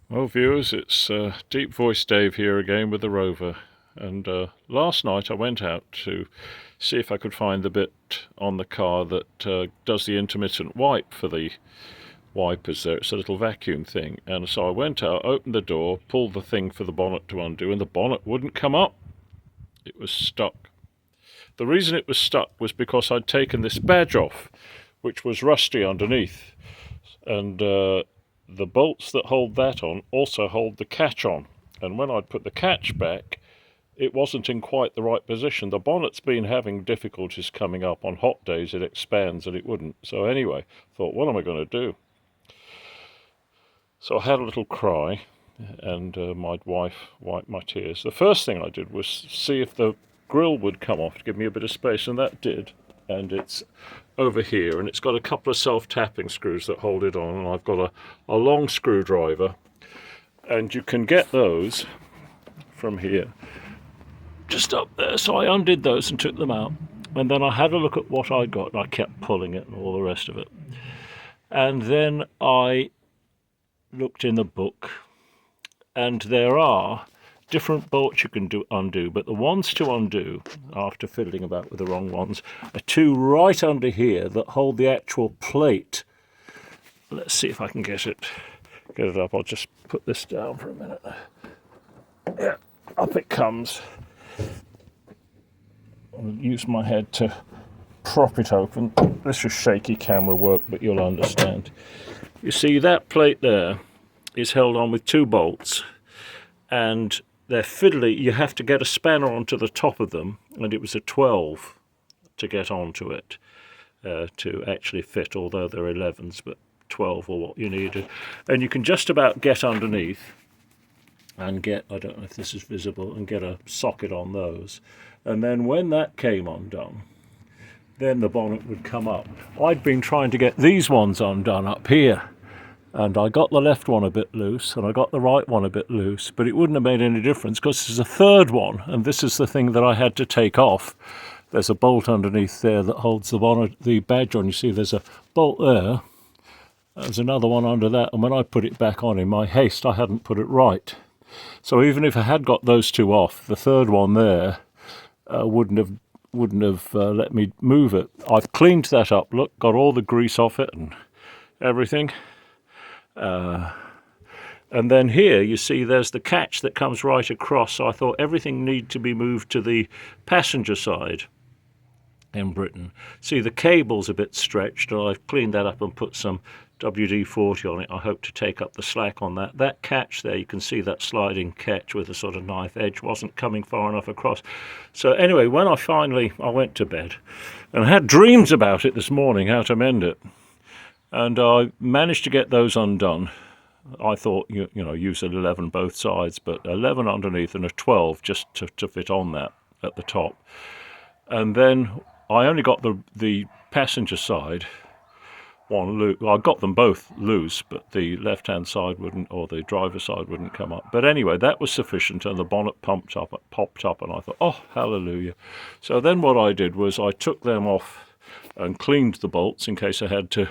Well, viewers, it's Deep Voice Dave here again with the Rover. And last night I went out to see if I could find the bit on the car that does the intermittent wipe for the wipers there. It's a little vacuum thing. And so I went out, opened the door, pulled the thing for the bonnet to undo, and the bonnet wouldn't come up. It was stuck. The reason it was stuck was because I'd taken this badge off, which was rusty underneath. And the bolts that hold that on also hold the catch on, and when I'd put the catch back it wasn't in quite the right position. The bonnet's been having difficulties coming up. On hot days it expands and it wouldn't. So anyway, thought, what am I going to do? So I had a little cry, and my wife wiped my tears. The first thing I did was see if the grill would come off to give me a bit of space, and that did. And it's over here, and it's got a couple of self-tapping screws that hold it on, and I've got a long screwdriver, and you can get those from here, just up there. So I undid those and took them out, and then I had a look at what I got, and I kept pulling it and all the rest of it. And then I looked in the book, and there are different bolts you can undo, but the ones to undo, after fiddling about with the wrong ones, are two right under here that hold the actual plate. Let's see if I can get it up. I'll just put this down for a minute. Yeah, up it comes. I'll use my head to prop it open. This is shaky camera work, but you'll understand. You see, that plate there is held on with two bolts, and they're fiddly. You have to get a spanner onto the top of them, and it was a 12 to get onto it to actually fit, although they're 11s, but 12 or what you needed. And you can just about get underneath and get, I don't know if this is visible, and get a socket on those. And then when that came undone, then the bonnet would come up. I'd been trying to get these ones undone up here, and I got the left one a bit loose and I got the right one a bit loose, but it wouldn't have made any difference because there's a third one, and this is the thing that I had to take off. There's a bolt underneath there that holds the bonnet, the badge on. You see there's a bolt there, there's another one under that, and when I put it back on in my haste I hadn't put it right. So even if I had got those two off, the third one there wouldn't have let me move it. I've cleaned that up, look, got all the grease off it and everything. And then here you see there's the catch that comes right across, so I thought everything needed to be moved to the passenger side in Britain. See, the cable's a bit stretched, and I've cleaned that up and put some WD-40 on it. I hope to take up the slack on that. That catch there, you can see that sliding catch with a sort of knife edge wasn't coming far enough across. So anyway, when I went to bed, and I had dreams about it this morning, how to mend it. And I managed to get those undone. I thought, you know, use an 11 both sides, but 11 underneath and a 12 just to fit on that at the top. And then I only got the passenger side one loose. Well, I got them both loose, but the left-hand side wouldn't, or the driver's side wouldn't come up. But anyway, that was sufficient, and the bonnet popped up, and I thought, oh, hallelujah. So then what I did was I took them off and cleaned the bolts in case I had to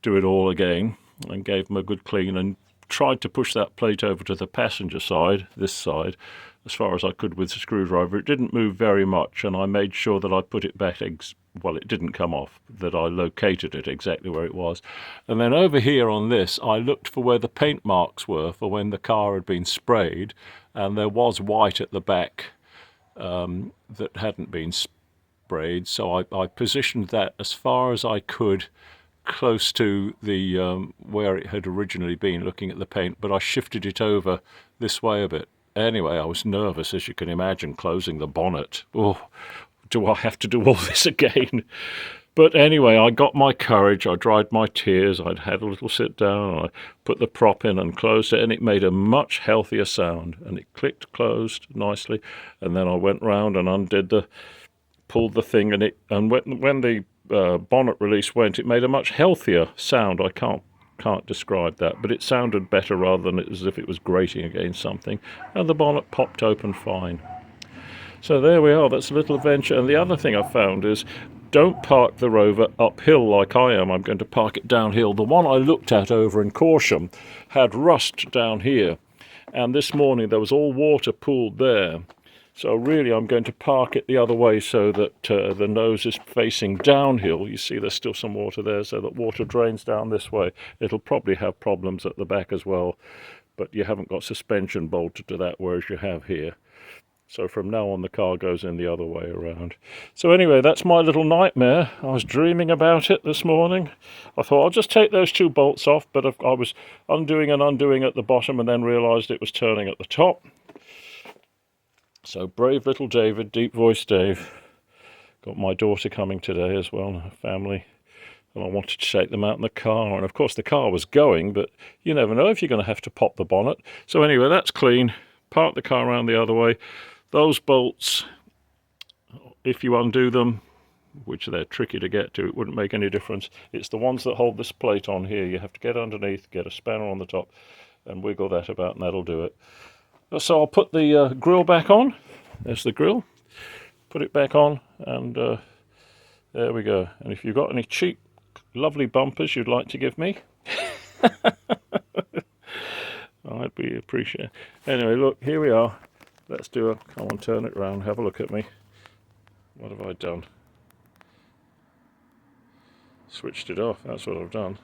do it all again, and gave them a good clean, and tried to push that plate over to the passenger side, this side, as far as I could with the screwdriver. It didn't move very much, and I made sure that I put it back, well, it didn't come off, that I located it exactly where it was. And then over here on this, I looked for where the paint marks were for when the car had been sprayed, and there was white at the back that hadn't been sprayed, so I positioned that as far as I could close to the where it had originally been, looking at the paint, but I shifted it over this way a bit. Anyway, I was nervous, as you can imagine, closing the bonnet. Oh, do I have to do all this again? But anyway, I got my courage, I dried my tears, I'd had a little sit down, I put the prop in and closed it, and it made a much healthier sound, and it clicked closed nicely. And then I went round and pulled the thing, and when the bonnet release went, it made a much healthier sound. I can't describe that, but it sounded better rather than as if it was grating against something, and the bonnet popped open fine. So there we are, that's a little adventure. And the other thing I found is don't park the Rover uphill like I am. I'm going to park it downhill. The one I looked at over in Corsham had rust down here, and this morning there was all water pooled there. So really I'm going to park it the other way so that the nose is facing downhill. You see there's still some water there, so that water drains down this way. It'll probably have problems at the back as well, but you haven't got suspension bolted to that, whereas you have here. So from now on the car goes in the other way around. So anyway, that's my little nightmare. I was dreaming about it this morning. I thought I'll just take those 2 bolts off, but I was undoing and undoing at the bottom and then realised it was turning at the top. So brave little David, deep voice Dave. Got my daughter coming today as well, and her family. And I wanted to take them out in the car. And of course the car was going, but you never know if you're going to have to pop the bonnet. So anyway, that's clean. Park the car around the other way. Those bolts, if you undo them, which they're tricky to get to, it wouldn't make any difference. It's the ones that hold this plate on here. You have to get underneath, get a spanner on the top, and wiggle that about, and that'll do it. So I'll put the grill back on. There's the grill. Put it back on, and there we go. And if you've got any cheap, lovely bumpers you'd like to give me, I'd be appreciated. Anyway, look, here we are. Let's do a, come on, turn it round, have a look at me. What have I done? Switched it off, that's what I've done.